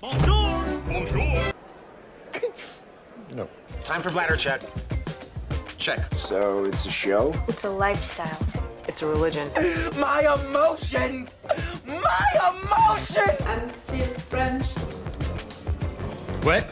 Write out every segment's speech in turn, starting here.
Bonjour! Bonjour! No. Time for bladder check. Check. So it's a show? It's a lifestyle. It's a religion. My emotions! My emotions! I'm still French. Ouais,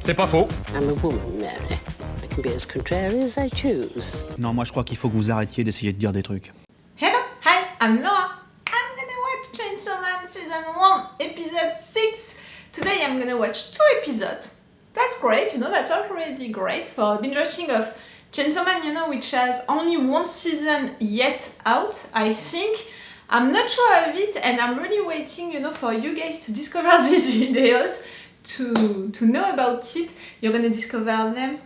c'est pas faux. I'm a woman, Mary. I can be as contrary as I choose. Non, moi je crois qu'il faut que vous arrêtiez d'essayer de dire des trucs. Hello, hi, I'm Laura. I'm gonna watch Chainsaw Man Season 1, Episode 6. Today I'm gonna watch 2 episodes. That's great, that's already great for binge watching of Chainsaw Man, which has only 1 season yet out, I think. I'm not sure of it, and I'm really waiting, for you guys to discover these videos, to know about it. You're gonna discover them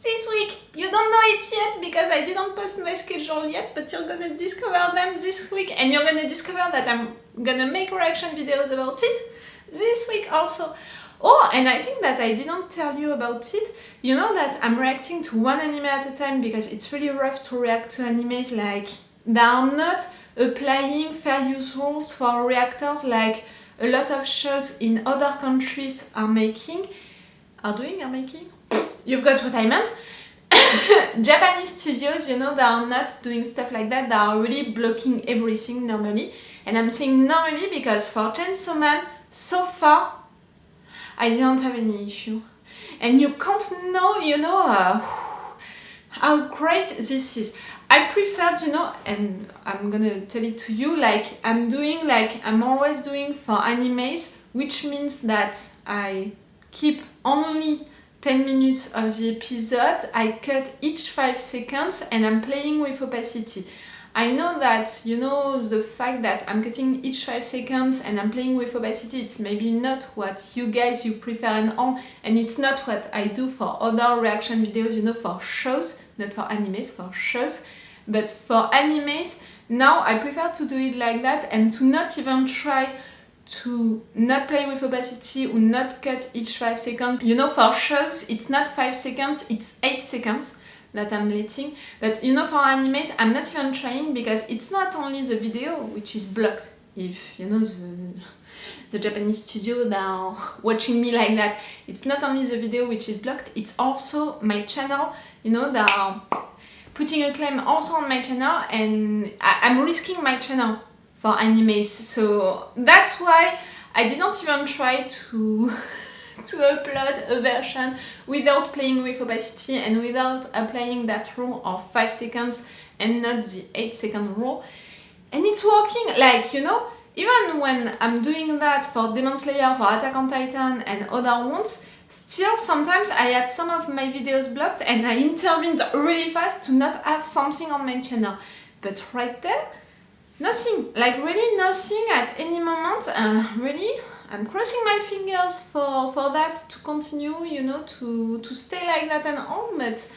this week. You don't know it yet because I didn't post my schedule yet, but you're gonna discover them this week, and you're gonna discover that I'm gonna make reaction videos about it this week also. Oh, and I think that I didn't tell you about it. You know that I'm reacting to one anime at a time because it's really rough to react to animes like they are not applying fair use rules for reactors like a lot of shows in other countries are making. You've got what I meant. Japanese studios, they are not doing stuff like that. They are really blocking everything normally. And I'm saying normally because for Chainsaw Man, so far, I didn't have any issue. And you can't know, how great this is. I preferred, and I'm gonna tell it to you, I'm always doing for animes, which means that I keep only 10 minutes of the episode, I cut each 5 seconds, and I'm playing with opacity. I know that, the fact that I'm cutting each 5 seconds and I'm playing with opacity, it's maybe not what you prefer and all, and it's not what I do for other reaction videos, for shows, not for animes, for shows. But for animes, now I prefer to do it like that and to not even try to not play with opacity or not cut each 5 seconds. For shows, it's not 5 seconds, it's 8 seconds that I'm letting. But for animes, I'm not even trying because it's not only the video which is blocked. If the Japanese studio that are watching me like that, it's not only the video which is blocked, it's also my channel, that are putting a claim also on my channel, and I'm risking my channel for animes. So that's why I didn't even try to upload a version without playing with opacity and without applying that rule of 5 seconds and not the 8-second rule. And it's working, even when I'm doing that for Demon Slayer, for Attack on Titan and other ones, still sometimes I had some of my videos blocked and I intervened really fast to not have something on my channel. But right there, nothing, really nothing at any moment, really. I'm crossing my fingers for that to continue, to stay like that and all, but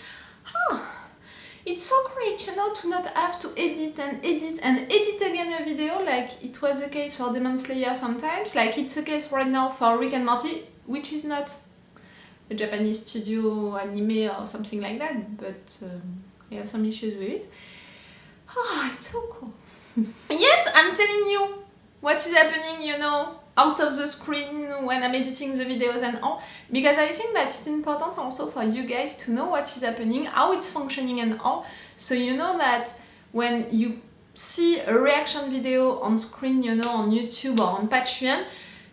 it's so great, to not have to edit and edit and edit again a video like it was the case for Demon Slayer sometimes, like it's the case right now for Rick and Morty, which is not a Japanese studio anime or something like that, but I have some issues with it. It's so cool. Yes, I'm telling you what is happening, out of the screen when I'm editing the videos and all, because I think that it's important also for you guys to know what is happening, how it's functioning and all, so that when you see a reaction video on screen, on YouTube or on Patreon,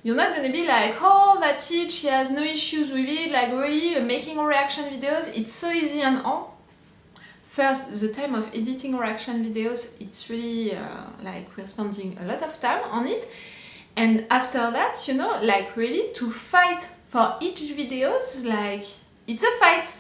you're not gonna be like, oh, that's it, she has no issues with it, really, making reaction videos, it's so easy and all. First, the time of editing reaction videos, it's really, we're spending a lot of time on it. And after that, really to fight for each videos, it's a fight.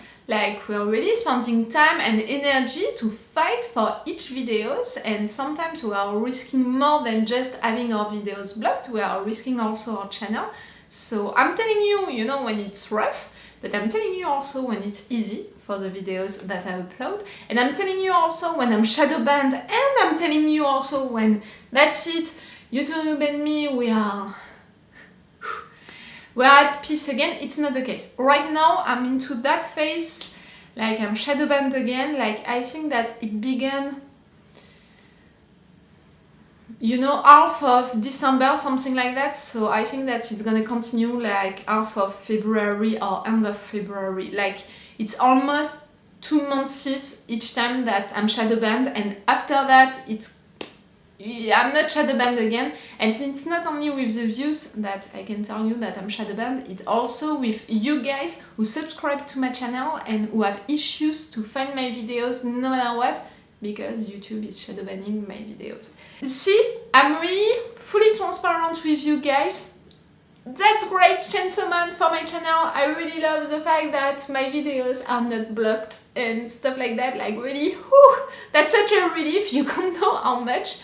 We're really spending time and energy to fight for each videos, and sometimes we are risking more than just having our videos blocked, we are risking also our channel. So I'm telling you, when it's rough, but I'm telling you also when it's easy for the videos that I upload, and I'm telling you also when I'm shadow banned, and I'm telling you also when that's it, YouTube and me, we are at peace again. It's not the case. Right now, I'm into that phase, I'm shadow banned again, I think that it began you know, half of December, something like that. So I think that it's gonna continue like half of February or end of February. Like it's almost 2 months each time that I'm shadow banned, and after that I'm not shadow banned again. And it's not only with the views that I can tell you that I'm shadow banned, it's also with you guys who subscribe to my channel and who have issues to find my videos no matter what, because YouTube is shadow banning my videos. See, I'm really fully transparent with you guys. That's great, Chainsaw Man, for my channel. I really love the fact that my videos are not blocked and stuff like that. Like really, whew, that's such a relief. You can't know how much.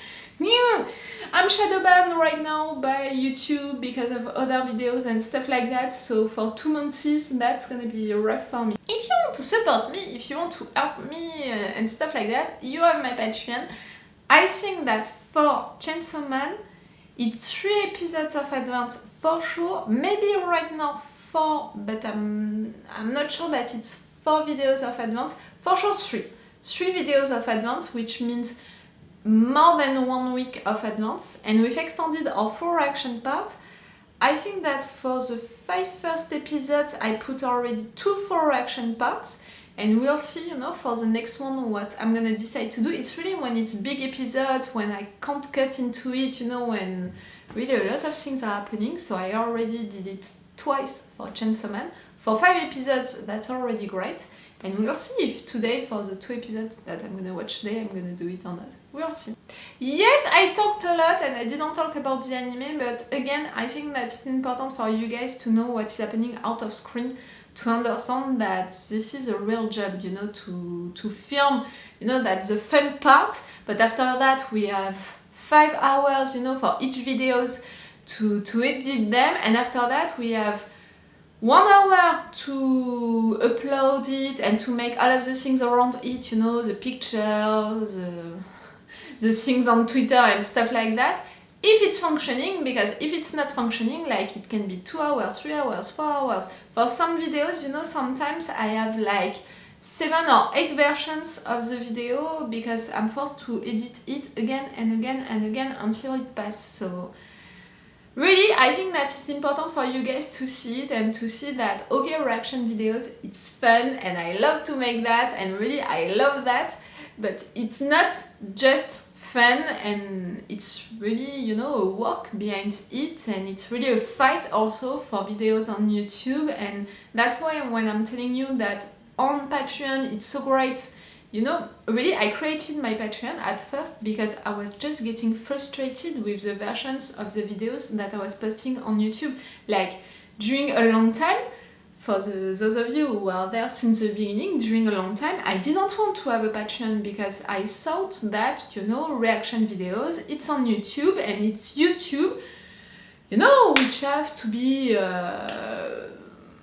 I'm shadow banned right now by YouTube because of other videos and stuff like that. So for 2 months, that's gonna be rough for me. If you want to support me, if you want to help me and stuff like that, you have my Patreon. I think that for Chainsaw Man, it's 3 episodes of advance for sure. Maybe right now 4, but I'm not sure that it's 4 videos of advance. For sure 3 videos of advance, which means more than 1 week of advance. And we've extended our 4 reaction part. I think that for the 5 first episodes I put already 2 4 reaction parts, and we'll see, you know, for the next one what I'm gonna decide to do. It's really when it's big episodes, when I can't cut into it, you know, when really a lot of things are happening. So I already did it twice for Chainsaw Man. For 5 episodes, that's already great. And we'll see if today, for the 2 episodes that I'm gonna watch today, I'm gonna do it or not. We'll see. Yes, I talked a lot and I didn't talk about the anime, but again, I think that it's important for you guys to know what's happening out of screen, to understand that this is a real job, you know, to film, you know, that's the fun part, but after that we have 5 hours, you know, for each videos to edit them, and after that we have 1 hour to upload it and to make all of the things around it, you know, the pictures, the things on Twitter and stuff like that, if it's functioning, because if it's not functioning, like it can be 2 hours, 3 hours, 4 hours. For some videos, you know, sometimes I have like 7 or 8 versions of the video because I'm forced to edit it again and again and again until it passes. So really, I think that it's important for you guys to see it and to see that, okay, reaction videos, it's fun and I love to make that, and really I love that, but it's not just fun, and it's really, you know, a work behind it, and it's really a fight also for videos on YouTube. And that's why when I'm telling you that on Patreon it's so great, you know, really I created my Patreon at first because I was just getting frustrated with the versions of the videos that I was posting on YouTube. Like during a long time, for those of you who are there since the beginning, during a long time, I didn't want to have a Patreon because I thought that, you know, reaction videos, it's on YouTube and it's YouTube, you know, which have to be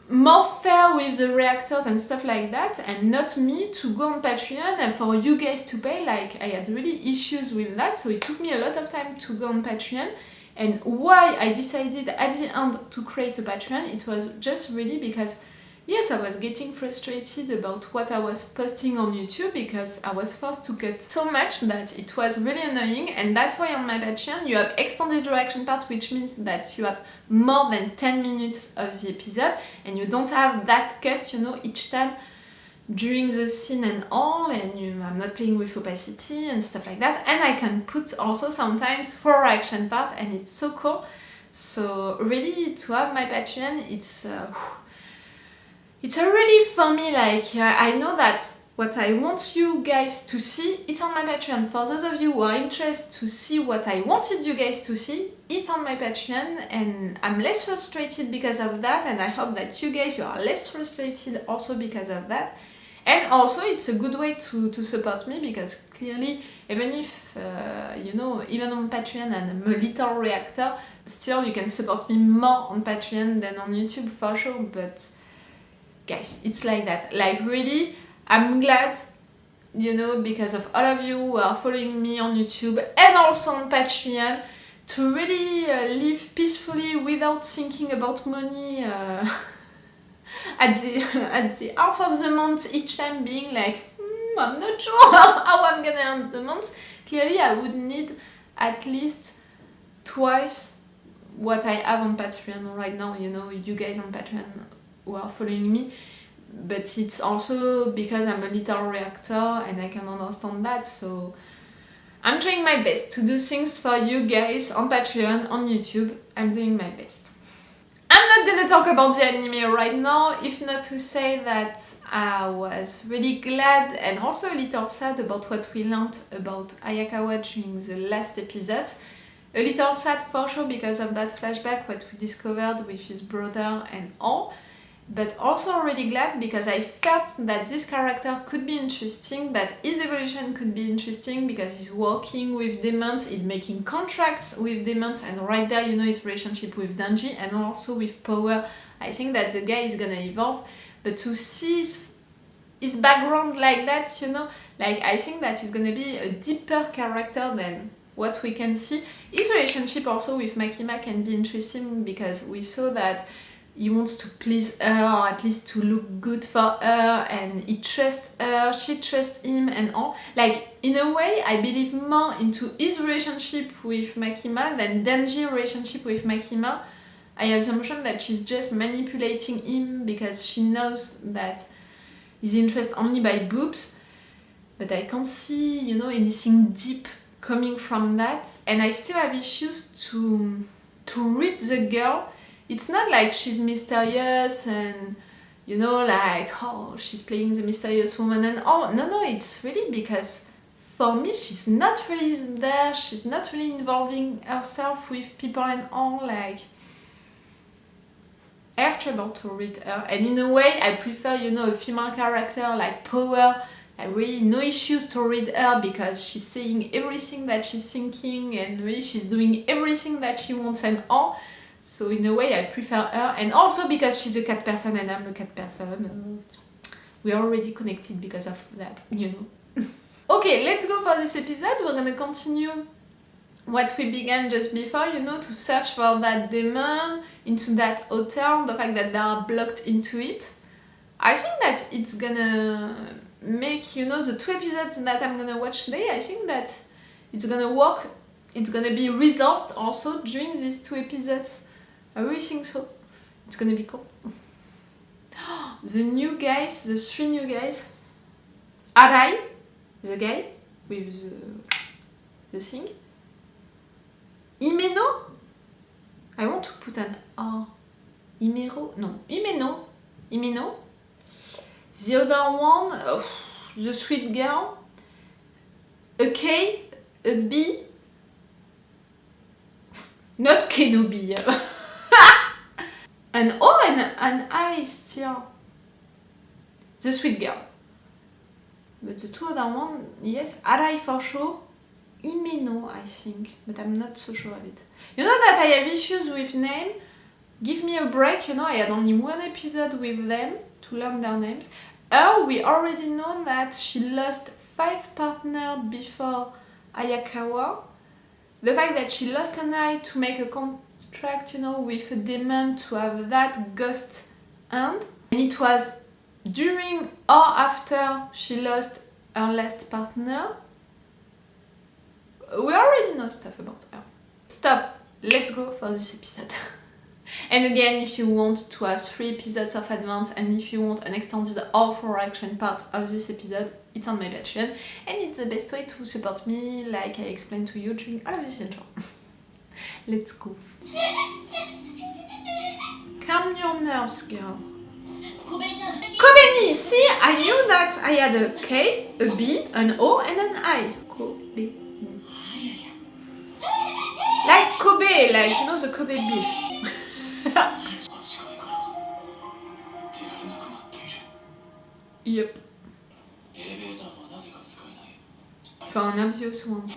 more fair with the reactors and stuff like that, and not me to go on Patreon and for you guys to pay. Like I had really issues with that, so it took me a lot of time to go on Patreon. And why I decided at the end to create a Patreon, it was just really because, yes, I was getting frustrated about what I was posting on YouTube because I was forced to cut so much that it was really annoying. And that's why on my Patreon you have extended reaction part, which means that you have more than 10 minutes of the episode and you don't have that cut, you know, each time during the scene and all, and I'm not playing with opacity and stuff like that, and I can put also sometimes 4 reaction part, and it's so cool. So really, to have my Patreon, it's a relief for me. Like I know that what I want you guys to see, it's on my Patreon. For those of you who are interested to see what I wanted you guys to see, it's on my Patreon, and I'm less frustrated because of that, and I hope that you guys, you are less frustrated also because of that. And also it's a good way to support me, because clearly, even if, you know, even on Patreon and I'm a little reactor, still you can support me more on Patreon than on YouTube for sure. But guys, it's like that. Like really, I'm glad, you know, because of all of you who are following me on YouTube and also on Patreon, to really live peacefully without thinking about money at the half of the month, each time being like, I'm not sure how I'm gonna end the month. Clearly I would need at least twice what I have on Patreon right now, you know, you guys on Patreon who are following me, but it's also because I'm a little reactor and I can understand that, so I'm trying my best to do things for you guys on Patreon, on YouTube. I'm doing my best. I'm not gonna talk about the anime right now, if not to say that I was really glad and also a little sad about what we learned about Hayakawa during the last episodes. A little sad for sure because of that flashback, what we discovered with his brother and all. But also really glad because I felt that this character could be interesting, that his evolution could be interesting because he's working with demons, he's making contracts with demons, and right there, you know, his relationship with Denji and also with power. I think that the guy is gonna evolve, but to see his background like that, you know, like I think that he's gonna be a deeper character than what we can see. His relationship also with Makima can be interesting because we saw that he wants to please her, or at least to look good for her, and he trusts her, she trusts him and all. Like, in a way, I believe more into his relationship with Makima than Denji's relationship with Makima. I have the impression that she's just manipulating him because she knows that he's interested only by boobs, but I can't see, you know, anything deep coming from that, and I still have issues to read the girl. It's not like she's mysterious and, you know, like, oh, she's playing the mysterious woman and all. No, it's really because for me, she's not really there, she's not really involving herself with people and all, like, I have trouble to read her. And in a way, I prefer, you know, a female character like Power. I really no issues to read her because she's saying everything that she's thinking and really she's doing everything that she wants and all. So in a way I prefer her, and also because she's a cat person and I'm a cat person. We are already connected because of that, you know. Okay, let's go for this episode. We're gonna continue what we began just before, you know, to search for that demon into that hotel, the fact that they are blocked into it. I think that it's gonna make, you know, the 2 episodes that I'm gonna watch today, I think that it's gonna work, it's gonna be resolved also during these 2 episodes. I really think so. It's gonna be cool. The new guys, the 3 new guys. Arai, the guy with the thing. Himeno? I want to put an R. Himeno? No. Himeno. The other one, the sweet girl. A K, a B. Not Kenobi. An O and an I still. The sweet girl. But the 2 other one, yes, Arai for sure. Himeno, I think, but I'm not so sure of it. You know that I have issues with name? Give me a break, you know, I had only 1 episode with them to learn their names. We already know that she lost 5 partners before Hayakawa. The fact that she lost an eye to make a contract, you know, with a demon to have that ghost hand. And it was during or after she lost her last partner. We already know stuff about her. Stop, let's go for this episode. And again, if you want to have 3 episodes of advance and if you want an extended or full reaction part of this episode, it's on my Patreon and it's the best way to support me, like I explained to you during all of this intro. Let's go. Calm your nerves, girl. Kobeni! See, I knew that I had a K, a B, an O and an I. Kobeni. Like Kobe, like, you know, the Kobe beef. Yep. For an obvious one.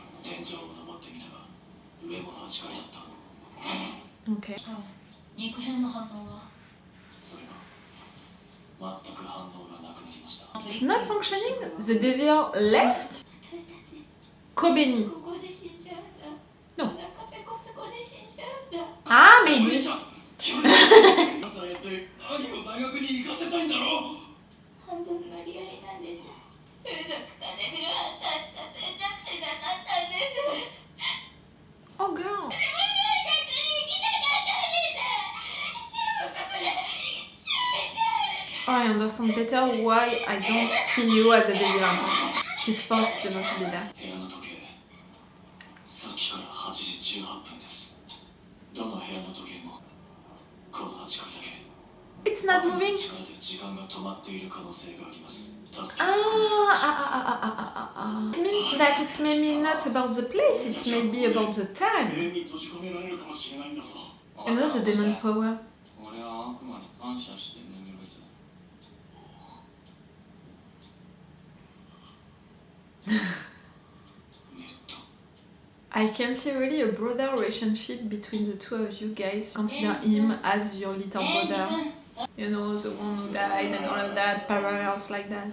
Okay. It's not functioning? The devil left? Kobeni. No. Ah, maybe. Oh, I understand better why I don't see you as a devil hunter. She's forced, you know, to be there. It's not moving. It means that it's maybe not about the place, it's maybe about the time. You know, the demon power. I can see really a brother relationship between the two of you guys. Consider him as your little brother. You know, the one who died and all of that, parallels like that.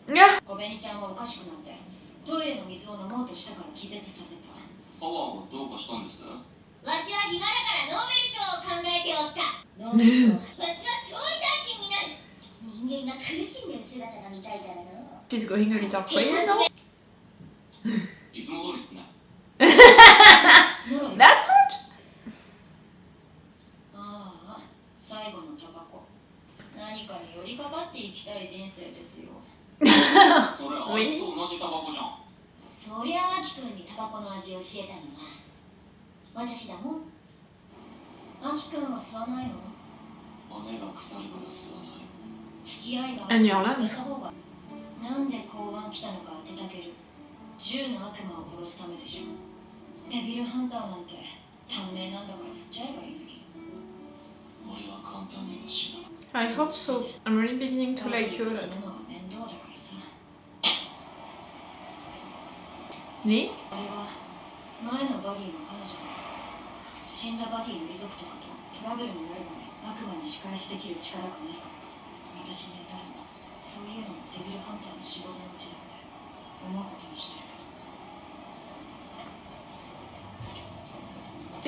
Yeah. 小紅ちゃんはおかしくなってトイレの水を飲もうとしたから気絶させた。パワーをどうかしたんです？わしは暇だからノーベル賞を考えておった。ノーベル賞。わしは総理大臣になる。人間が苦しんでる姿が見たいからな。She's going a little crazy now. いつも通りですね。That much? ああ、最後のタバコ。何かに寄りかかって生きたい人生ですよ。それあいつと同じタバコじゃん。そりゃあきくんにタバコの味を教えたのは私だもん。あきくんは吸わないの？骨が腐るから吸わない。付き合いがあった方がなんで交番来たのか当てたける。10の悪魔を殺すためでしょ。デビルハンターなんて短命なんだから吸っちゃえばいいのに。俺は簡単には死なない。I hope so. I'm really beginning to like you a lot. ね？あれは前のバディの彼女さん。死んだバディの遺族とかとトラブルになるのに悪魔に仕返しできる力がないから私に至るのそういうのもデビルハンターの仕事のうちだって思うことにしてるけ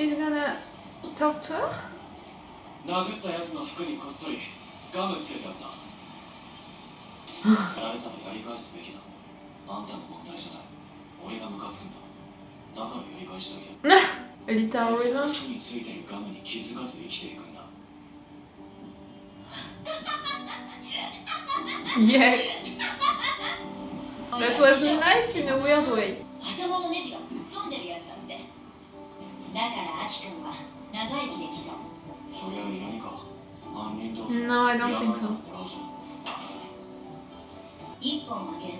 ど。 He's gonna talk to her? 殴ったやつの服にこっそりガムつけてあった。やられたらやり返すべきだ。あんたの問題じゃない。俺がムカつくんだ。だからやり返しただけ。A little revenge? 服についてるガムに気づかず生きていくんだ。Yes. That was nice in a weird way. 頭のネジがぶっ飛んでるやつだって。だからアキ君は長生きできそう。そりゃいないか。犯人同士。 No, I don't think so. 一本あげる。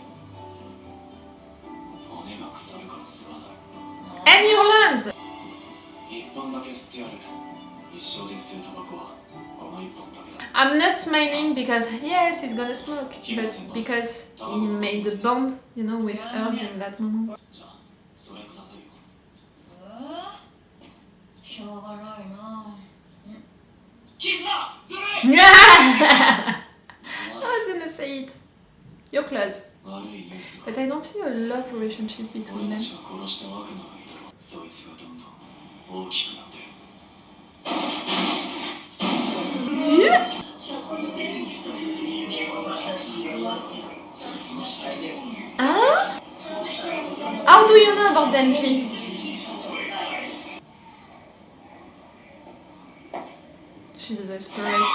And you learned! I'm not smiling because, yes, he's gonna smoke, but because he made the bond, you know, with her during that moment. I was gonna say it. You're close. But I don't see a love relationship between them. Yeah. Huh? How do you know about Denji? She's desperate.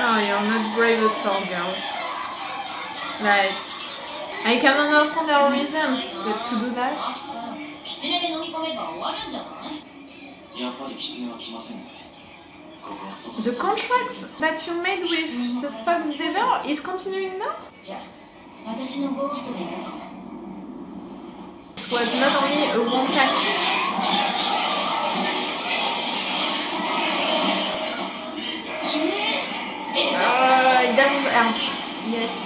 Oh, you're not brave at all, girl. Like, I can understand her reasons, but to do that? The contract that you made with the Fox Devil is continuing now? It was not only a one-pack. It doesn't help. Yes.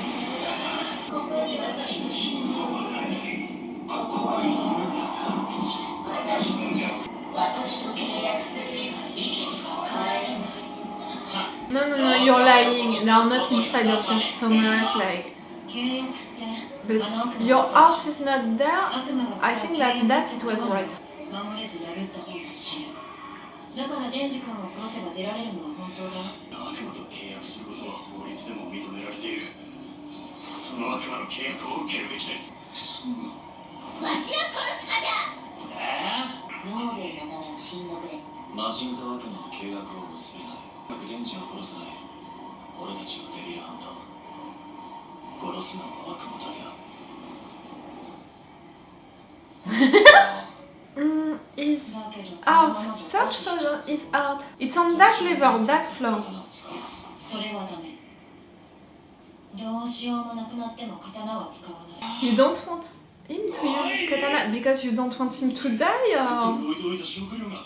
No, you're lying. They are not inside of your stomach, like... But your heart is not there. I think that it was right. 守れず破った方が死ぬ。だからデンジ君を殺せば出られるのは本当だ。悪魔と契約することは法律でも認められている。その悪魔の契約を受けるべきです。わしを殺すかじゃ。ノーベルのための侵略で。魔人と悪魔の契約を結べない。デンジを殺さない。俺たちのデビルハンター。殺すのは悪魔だけだ。Is out. Search for is out. It's on that level, that floor. それはダメ。どうしようもなくなっても刀は使わない。 You don't want him to use his katana because you don't want him to die, or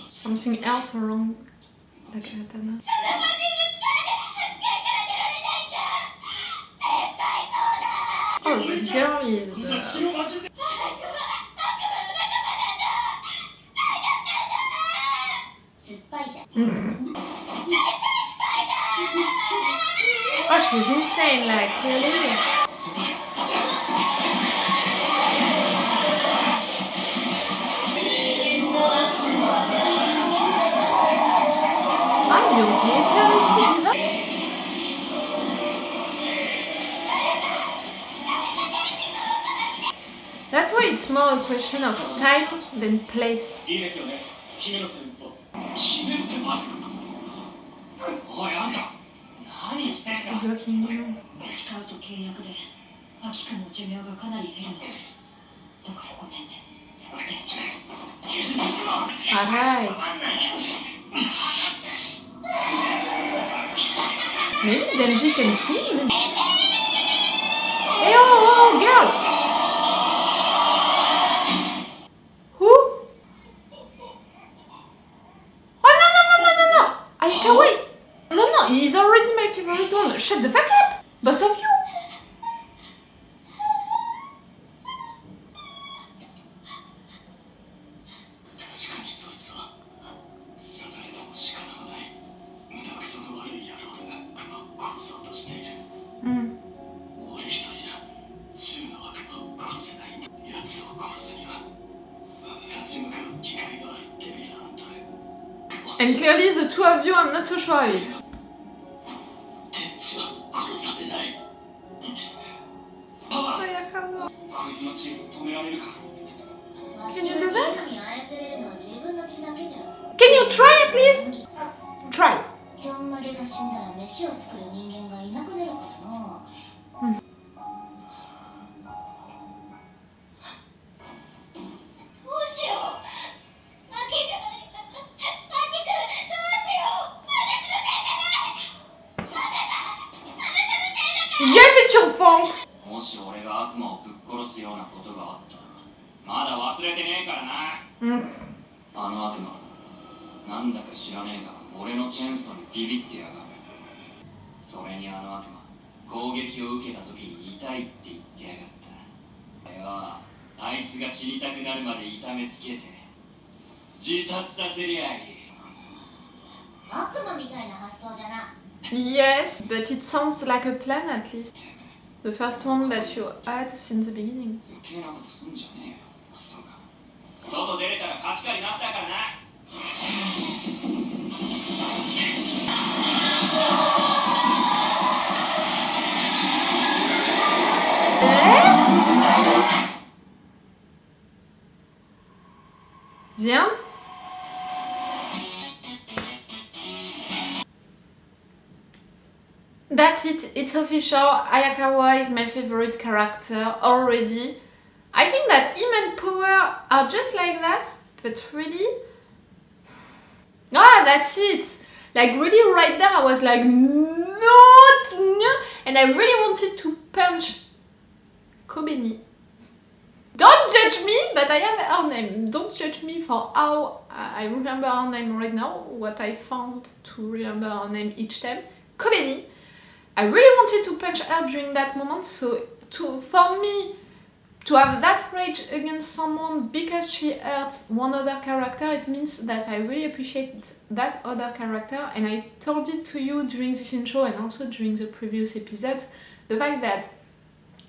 something else wrong? The katana. Oh, the girl is. Oh, she's insane, like, clearly. Ah, mais aussi Eternity Diva. That's why it's more a question of time than place. いいですよね、姫野先輩。姫野先輩。おいあんた、何してんだ。 Blocking you. 使うと契約で、アキ君の寿命がかなり減るの。だからごめんね。Alright. Maybe Denji can kill him. Hey, oh, girl! Who? Oh, no! Hayakawa! No, he's already my favorite one. Shut the fuck up! Both of you! And clearly the two of you, I'm not so sure of it. Hayakawa. Can you do that? Can you try at least? Try. ちょんまげが死んだら飯を作る人間がいなくなるからな。どうしよう。アキ君、どうしよう。私のせいじゃない。あなたのせいだから。 Yes, it's your fault. もし俺が悪魔をぶっ殺すようなことがあったら、まだ忘れてねえからな。あの悪魔、なんだか知らねえが。俺のチェーンソーにビビってやがる。それにあの悪魔、攻撃を受けた時に痛いって言ってやがった。あいつが死にたくなるまで痛めつけて自殺させりゃいい。悪魔みたいな発想じゃな。 Yes, but it sounds like a plan at least. The first one that you had since the beginning. 余計なことすんじゃねえよ。そうか。外出れたら貸し借りなしだからな。The end? That's it, it's official. Hayakawa is my favorite character already. I think that him and Power are just like that, but really... Ah, that's it! Like really right there I was like, no! And I really wanted to punch Kobeni. Don't judge me, but I have her name. Don't judge me for how I remember her name right now, what I found to remember her name each time. Kobeni. I really wanted to punch her during that moment, so for me to have that rage against someone because she hurt one other character, it means that I really appreciate that other character, and I told it to you during this intro and also during the previous episodes, the fact that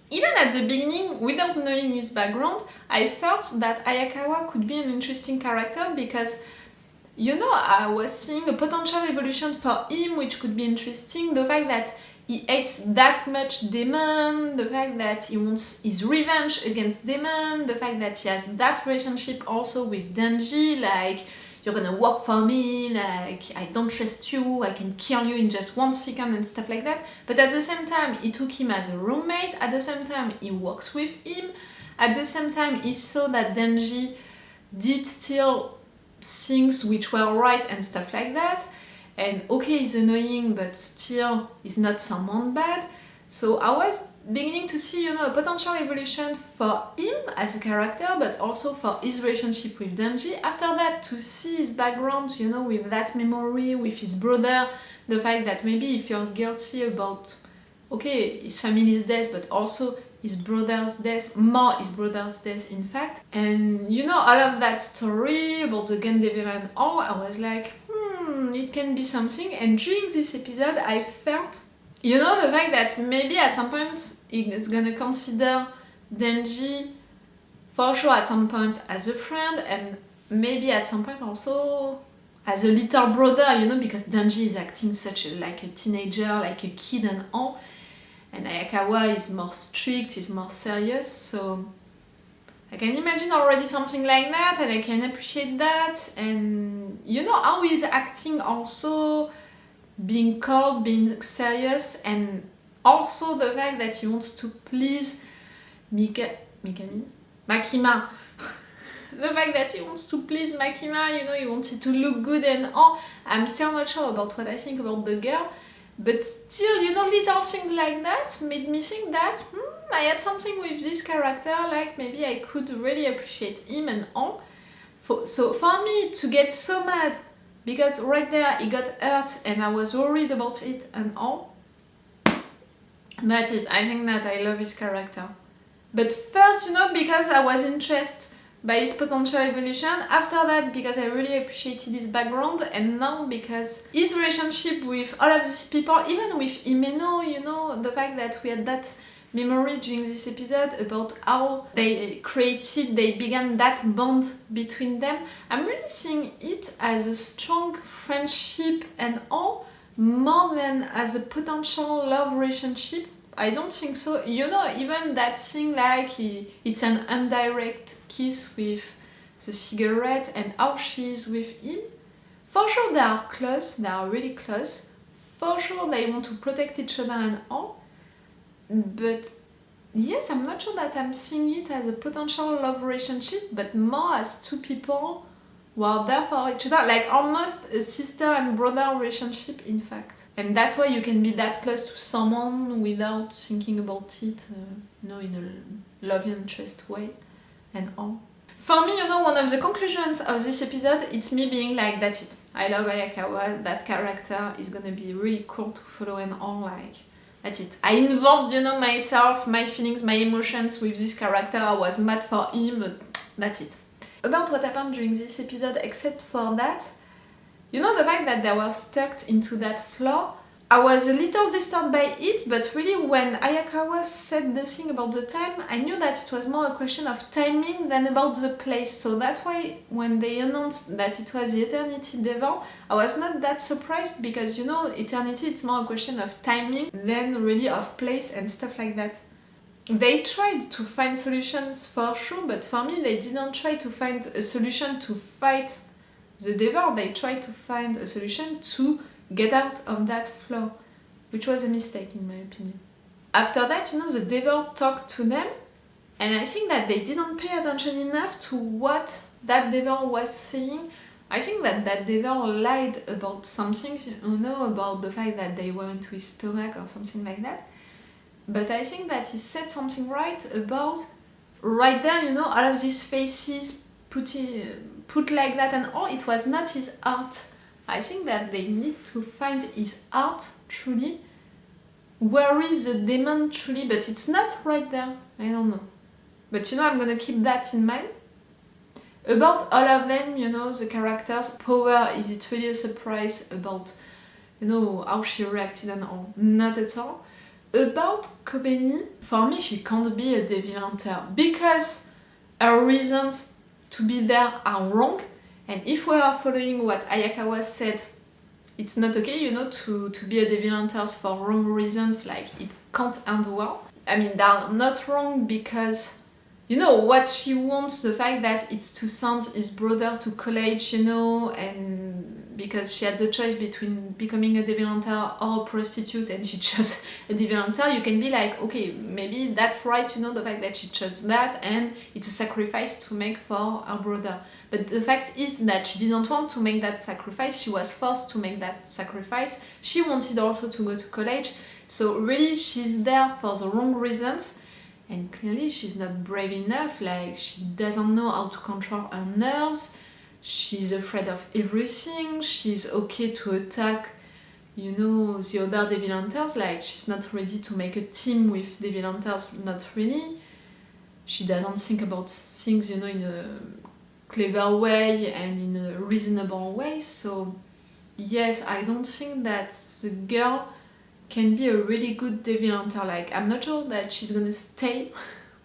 Even at the beginning, without knowing his background, I felt that Hayakawa could be an interesting character because, you know, I was seeing a potential evolution for him which could be interesting. The fact that he hates that much Demon, the fact that he wants his revenge against Demon, the fact that he has that relationship also with Denji, like, you're gonna work for me, like, I don't trust you, I can kill you in just 1 second and stuff like that. But at the same time, he took him as a roommate, at the same time, he works with him, at the same time, he saw that Denji did still things which were right and stuff like that. And okay, he's annoying, but still, he's not someone bad. So I was beginning to see, you know, a potential evolution for him as a character, but also for his relationship with Denji. After that, to see his background, you know, with that memory, with his brother, the fact that maybe he feels guilty about, okay, his family's death, but also his brother's death, more his brother's death in fact. And you know, all of that story about the gun devil and all, I was like, it can be something. And during this episode, I felt, you know, the fact that maybe at some point he's gonna consider Denji for sure at some point as a friend, and maybe at some point also as a little brother, you know, because Denji is acting like a teenager, like a kid and all, and Hayakawa is more strict, is more serious, so I can imagine already something like that, and I can appreciate that. And you know how he's acting also, being cold, being serious, and also the fact that he wants to please Makima. The fact that he wants to please Makima, you know, he wanted to look good and all. I'm still not sure about what I think about the girl, but still, you know, little things like that made me think that I had something with this character, like maybe I could really appreciate him and all. So for me to get so mad because right there he got hurt and I was worried about it and all, that's it. I think that I love his character. But first, you know, because I was interested by his potential evolution, after that because I really appreciated his background, and now because his relationship with all of these people, even with Himeno, you know, the fact that we had that memory during this episode about how they began that bond between them. I'm really seeing it as a strong friendship and all, more than as a potential love relationship. I don't think so. You know, even that thing like it's an indirect kiss with the cigarette and how she is with him. For sure they are close, they are really close. For sure they want to protect each other and all. But yes, I'm not sure that I'm seeing it as a potential love relationship, but more as two people who are there for each other, like almost a sister and brother relationship in fact. And that's why you can be that close to someone without thinking about it, you know, in a love interest way and all. For me, you know, one of the conclusions of this episode, it's me being like, that's it. I love Hayakawa, that character is gonna be really cool to follow and all, like, that's it. I involved, you know, myself, my feelings, my emotions with this character. I was mad for him, but that's it. About what happened during this episode, except for that, you know, the fact that they were stuck into that floor, I was a little disturbed by it, but really when Hayakawa said the thing about the time, I knew that it was more a question of timing than about the place. So that's why when they announced that it was the Eternity Devil, I was not that surprised because, you know, Eternity, it's more a question of timing than really of place and stuff like that. They tried to find solutions for sure, but for me they didn't try to find a solution to fight the devil, they tried to find a solution to get out of that floor, which was a mistake in my opinion. After that, you know, the devil talked to them, and I think that they didn't pay attention enough to what that devil was saying. I think that that devil lied about something, you know, about the fact that they went to his stomach or something like that. But I think that he said something right about, right there, you know, all of these faces put like that and all, it was not his art. I think that they need to find his art truly. Where is the demon truly? But it's not right there. I don't know. But you know, I'm gonna keep that in mind. About all of them, you know, the characters' power, is it really a surprise about, you know, how she reacted and all? Not at all. About Kobeni, for me she can't be a devil hunter because her reasons to be there are wrong, and if we are following what Hayakawa said, it's not okay, you know, to be a devil hunter for wrong reasons, like it can't end well. I mean, they're not wrong because, you know, what she wants, the fact that it's to send his brother to college, you know, and because she had the choice between becoming a devil hunter or a prostitute and she chose a devil hunter, you can be like, okay, maybe that's right, you know, the fact that she chose that and it's a sacrifice to make for her brother. But the fact is that she didn't want to make that sacrifice, she was forced to make that sacrifice. She wanted also to go to college, so really she's there for the wrong reasons. And clearly she's not brave enough, like she doesn't know how to control her nerves, she's afraid of everything, she's okay to attack, you know, the other devil hunters, like she's not ready to make a team with devil hunters, not really. She doesn't think about things, you know, in a clever way and in a reasonable way, so yes, I don't think that the girl can be a really good devil hunter. Like, I'm not sure that she's gonna stay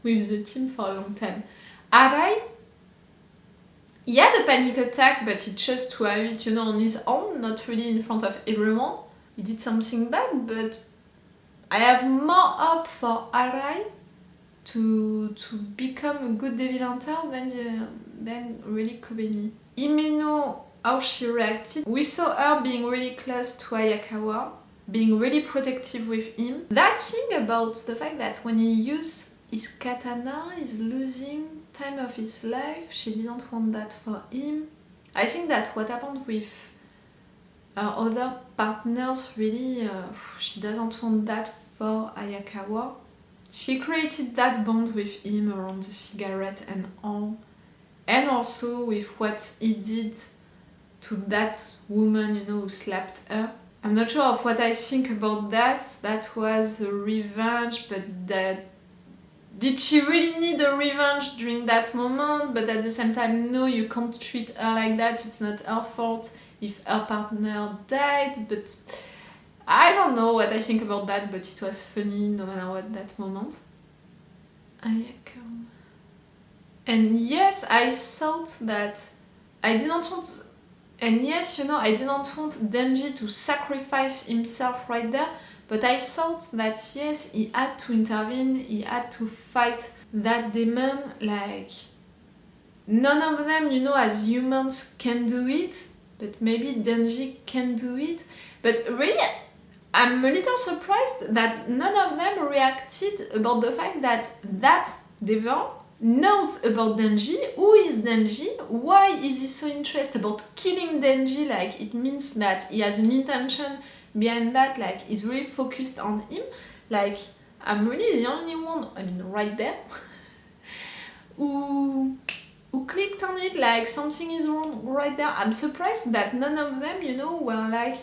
with the team for a long time. Arai, he had a panic attack, but he chose to have it, you know, on his own, not really in front of everyone. He did something bad, but I have more hope for Arai to become a good devil hunter than really Kobeni. Himeno, how she reacted. We saw her being really close to Hayakawa, being really protective with him. That thing about the fact that when he used his katana, he's losing time of his life, she didn't want that for him. I think that what happened with her other partners, really, she doesn't want that for Hayakawa. She created that bond with him around the cigarette and all, and also with what he did to that woman, you know, who slapped her. I'm not sure of what I think about that. That was a revenge, but that... Did she really need a revenge during that moment? But at the same time, no, you can't treat her like that. It's not her fault if her partner died, but... I don't know what I think about that, but it was funny no matter what that moment. Hayakawa. And yes, I thought that I didn't want... And yes, you know, I didn't want Denji to sacrifice himself right there, but I thought that yes, he had to intervene, he had to fight that demon, like... None of them, you know, as humans can do it, but maybe Denji can do it. But really, I'm a little surprised that none of them reacted about the fact that that devil knows about Denji. Who is Denji? Why is he so interested about killing Denji? Like, it means that he has an intention behind that, like he's really focused on him. Like, I'm really the only one, I mean right there, who clicked on it, like something is wrong right there. I'm surprised that none of them, you know, were like,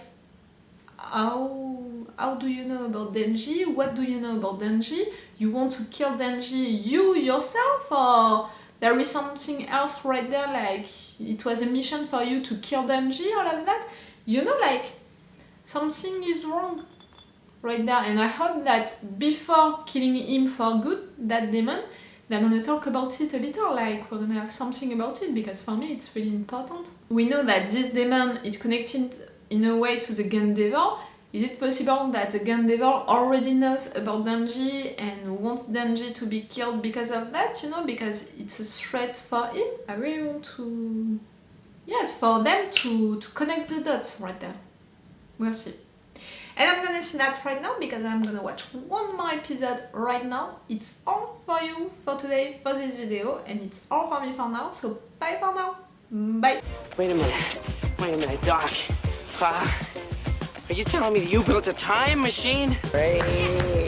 how do you know about Denji? What do you know about Denji? You want to kill Denji you yourself, or there is something else right there, like it was a mission for you to kill Denji, all of that? You know, like something is wrong right there, and I hope that before killing him for good, that demon, they're gonna talk about it a little, like we're gonna have something about it, because for me it's really important. We know that this demon is connected in a way to the gun devil. Is it possible that the gun devil already knows about Denji and wants Denji to be killed because of that, you know, because it's a threat for him? I really want to... Yes, for them to connect the dots right there. We'll see. And I'm gonna see that right now because I'm gonna watch one more episode right now. It's all for you for today, for this video, and it's all for me for now, so bye for now. Bye. Wait a minute, Doc. Are you telling me you built a time machine? Crazy.